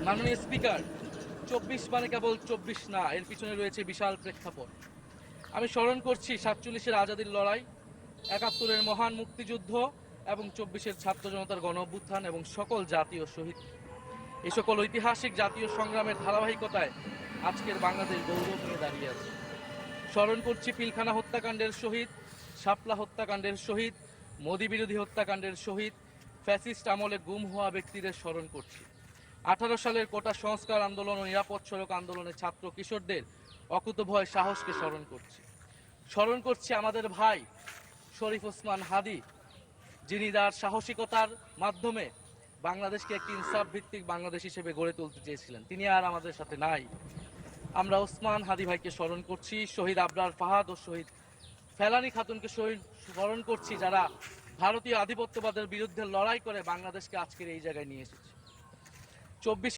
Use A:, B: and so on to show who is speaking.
A: মাননীয় স্পিকার, ২৪ মানে কেবল ২৪ না, এর পিছনে রয়েছে বিশাল প্রেক্ষাপট। আমি স্মরণ করছি ৪৭-এর আজাদির লড়াই, ৭১-এর মহান মুক্তিযুদ্ধ এবং ২৪-এর ছাত্র জনতার গণ অভ্যুত্থান এবং সকল জাতীয় শহীদ। এই সকল ঐতিহাসিক জাতীয় সংগ্রামের ধারাবাহিকতায় আজকের বাংলাদেশ গৌরব নিয়ে দাঁড়িয়ে আছে। স্মরণ করছি পিলখানা হত্যাকাণ্ডের শহীদ, শাপলা হত্যাকাণ্ডের শহীদ, মোদী বিরোধী হত্যাকাণ্ডের শহীদ, ফ্যাসিস্ট আমলে গুম হওয়া ব্যক্তিদের স্মরণ করছি। ১৮ সালের কোটা সংস্কার আন্দোলন ও নিরাপদ সড়ক আন্দোলনে ছাত্র কিশোরদের অকুতোভয় সাহসকে স্মরণ করছি। স্মরণ করছি আমাদের ভাই শরীফ ওসমান হাদী, যিনি তার সাহসিকতার মাধ্যমে বাংলাদেশকে একটি ইনসাফ ভিত্তিক বাংলাদেশ হিসেবে গড়ে তুলতে চেয়েছিলেন। তিনি আর আমাদের সাথে নাই। আমরা ওসমান হাদী ভাইকে স্মরণ করছি, শহীদ আবরার ফাহাদ ও শহীদ ফেলানী খাতুনকে স্মরণ করছি, যারা ভারতীয় আধিপত্যবাদের বিরুদ্ধে লড়াই করে বাংলাদেশকে আজকের এই জায়গায় নিয়ে এসেছে। ২৪